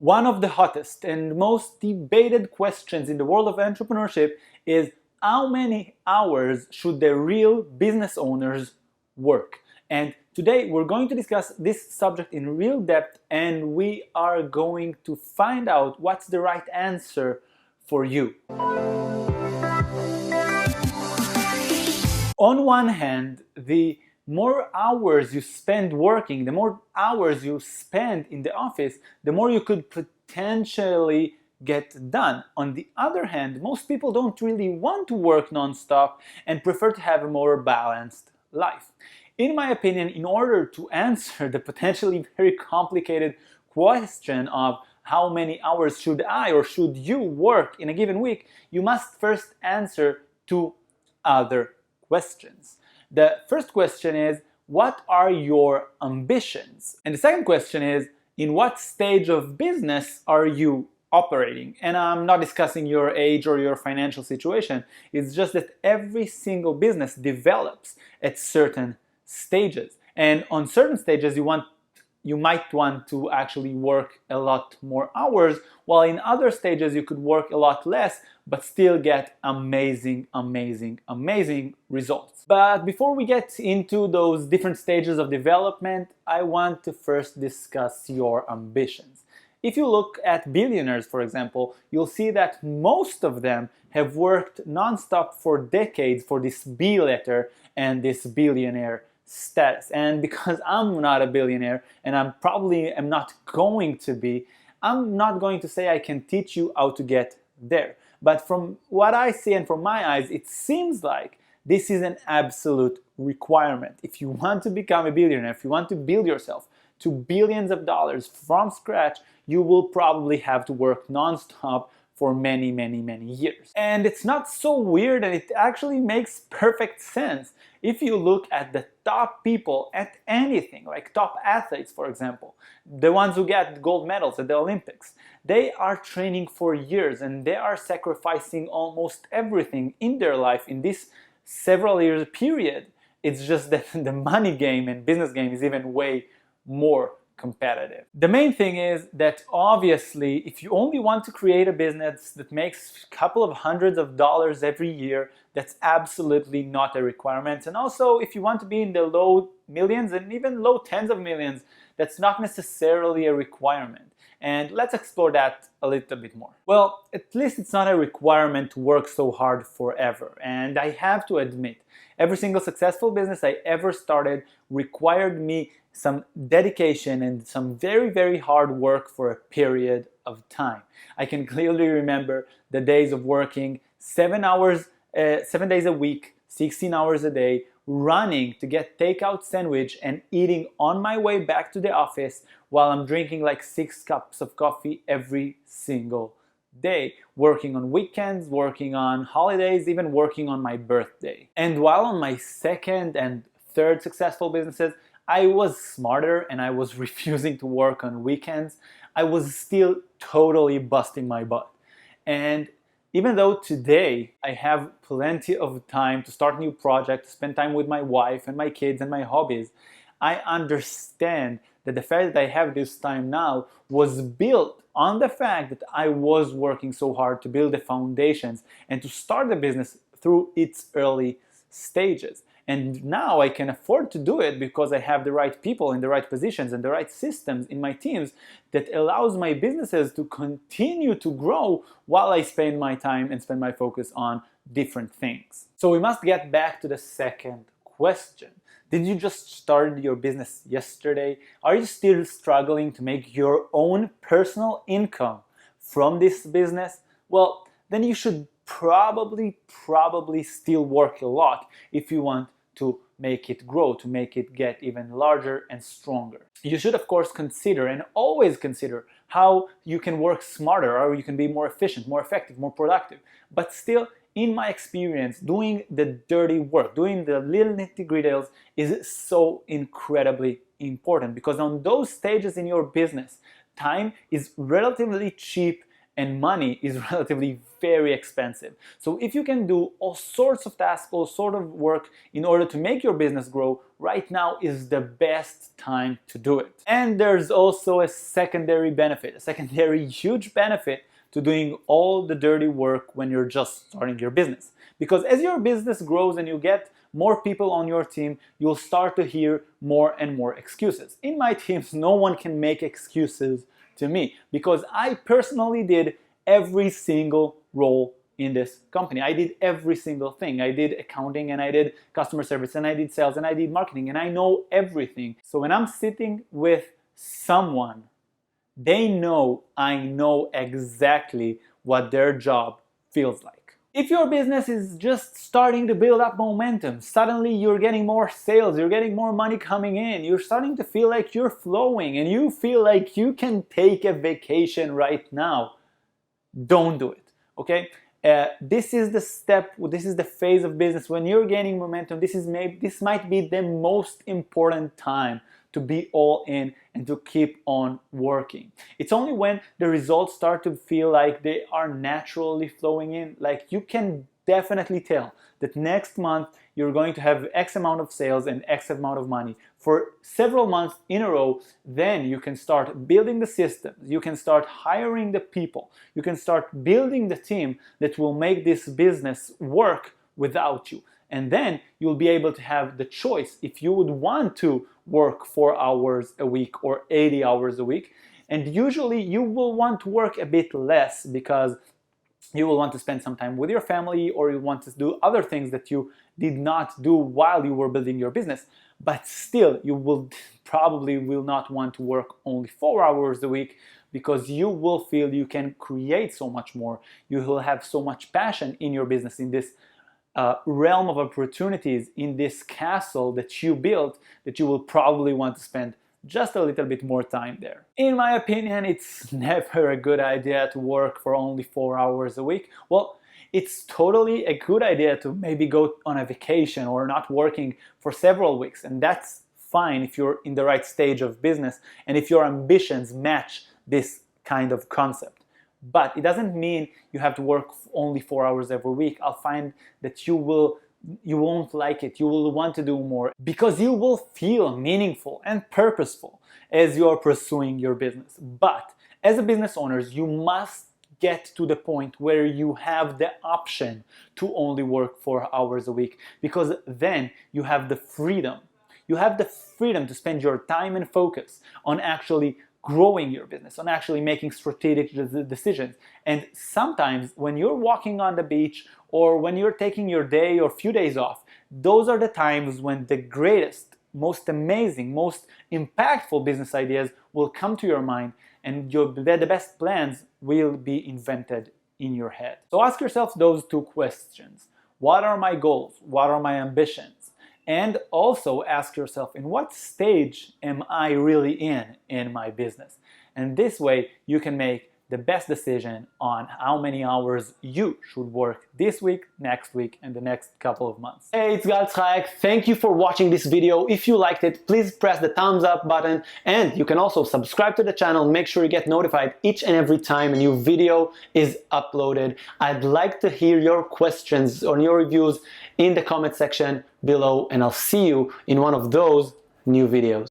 One of the hottest and most debated questions in the world of entrepreneurship is how many hours should the real business owners work? And today we're going to discuss this subject in real depth, and we are going to find out what's the right answer for you. On one hand, the more hours you spend working, the more hours you spend in the office, the more you could potentially get done. On the other hand, most people don't really want to work nonstop and prefer to have a more balanced life. In my opinion, in order to answer the potentially very complicated question of how many hours should I or should you work in a given week, you must first answer two other questions. The first question is, what are your ambitions? And the second question is, in what stage of business are you operating? And I'm not discussing your age or your financial situation. It's just that every single business develops at certain stages. And on certain stages, you might want to actually work a lot more hours, while in other stages you could work a lot less but still get amazing results. But before we get into those different stages of development, I want to first discuss your ambitions. If you look at billionaires, for example, you'll see that most of them have worked nonstop for decades for this B letter and this billionaire status. And because I'm not a billionaire, and I probably am not going to be, I'm not going to say I can teach you how to get there. But from what I see and from my eyes, it seems like this is an absolute requirement. If you want to become a billionaire, if you want to build yourself to billions of dollars from scratch, you will probably have to work nonstop for many years. And it's not so weird, and it actually makes perfect sense. If you look at the top people at anything, like top athletes, for example, the ones who get gold medals at the Olympics, they are training for years and they are sacrificing almost everything in their life in this several years period. It's just that the money game and business game is even way more competitive. The main thing is that obviously if you only want to create a business that makes a couple of hundreds of dollars every year, that's absolutely not a requirement. And also if you want to be in the low millions and even low tens of millions, that's not necessarily a requirement. And let's explore that a little bit more. Well, at least it's not a requirement to work so hard forever. And I have to admit, every single successful business I ever started required me some dedication and some very hard work for a period of time. I can clearly remember the days of working 7 days a week, 16 hours a day, running to get takeout sandwich and eating on my way back to the office while I'm drinking like 6 cups of coffee every single day, working on weekends, working on holidays, even working on my birthday. And while on my second and third successful businesses, I was smarter and I was refusing to work on weekends, I was still totally busting my butt. And even though today I have plenty of time to start new projects, to spend time with my wife and my kids and my hobbies, I understand that the fact that I have this time now was built on the fact that I was working so hard to build the foundations and to start the business through its early stages. And now I can afford to do it because I have the right people in the right positions and the right systems in my teams that allows my businesses to continue to grow while I spend my time and spend my focus on different things. So we must get back to the second question. Did you just start your business yesterday? Are you still struggling to make your own personal income from this business? Well, then you should probably still work a lot if you want to make it grow, to make it get even larger and stronger. You should of course consider and always consider how you can work smarter, or you can be more efficient, more effective, more productive. But still, in my experience, doing the dirty work, doing the little nitty-gritty is so incredibly important, because on those stages in your business, time is relatively cheap and money is relatively very expensive. So if you can do all sorts of tasks, all sort of work in order to make your business grow, right now is the best time to do it. And there's also a secondary benefit, a secondary huge benefit to doing all the dirty work when you're just starting your business. Because as your business grows and you get more people on your team, you'll start to hear more and more excuses. In my teams, no one can make excuses to me because I personally did every single role in this company. I did every single thing. I did accounting and I did customer service and I did sales and I did marketing and I know everything. So when I'm sitting with someone, they know I know exactly what their job feels like. If your business is just starting to build up momentum, suddenly you're getting more sales, you're getting more money coming in, you're starting to feel like you're flowing and you feel like you can take a vacation right now, don't do it, okay? This is the step, this is the phase of business when you're gaining momentum. This might be the most important time to be all in and to keep on working. It's only when the results start to feel like they are naturally flowing in, like you can definitely tell that next month you're going to have X amount of sales and X amount of money for several months in a row, then you can start building the systems, you can start hiring the people, you can start building the team that will make this business work without you. And then you'll be able to have the choice if you would want to work 4 hours a week or 80 hours a week. And usually you will want to work a bit less because you will want to spend some time with your family or you want to do other things that you did not do while you were building your business. But still, you will probably will not want to work only 4 hours a week because you will feel you can create so much more. You will have so much passion in your business, in this realm of opportunities, in this castle that you built, that you will probably want to spend just a little bit more time there. In my opinion, it's never a good idea to work for only 4 hours a week. Well, it's totally a good idea to maybe go on a vacation or not working for several weeks, and that's fine if you're in the right stage of business and if your ambitions match this kind of concept. But it doesn't mean you have to work only 4 hours every week. I'll find that you won't like it. You will want to do more because you will feel meaningful and purposeful as you are pursuing your business. But as a business owners, you must get to the point where you have the option to only work 4 hours a week, because then you have the freedom. You have the freedom to spend your time and focus on actually growing your business, on actually making strategic decisions. And sometimes when you're walking on the beach or when you're taking your day or few days off, those are the times when the greatest, most amazing, most impactful business ideas will come to your mind and the best plans will be invented in your head. So ask yourself those two questions. What are my goals? What are my ambitions? And also ask yourself, in what stage am I really in my business? And this way you can make the best decision on how many hours you should work this week, next week, and the next couple of months. Hey, it's Tzhayek. Thank you for watching this video. If you liked it, please press the thumbs up button, and you can also subscribe to the channel. Make sure you get notified each and every time a new video is uploaded. I'd like to hear your questions or your reviews in the comment section below, and I'll see you in one of those new videos.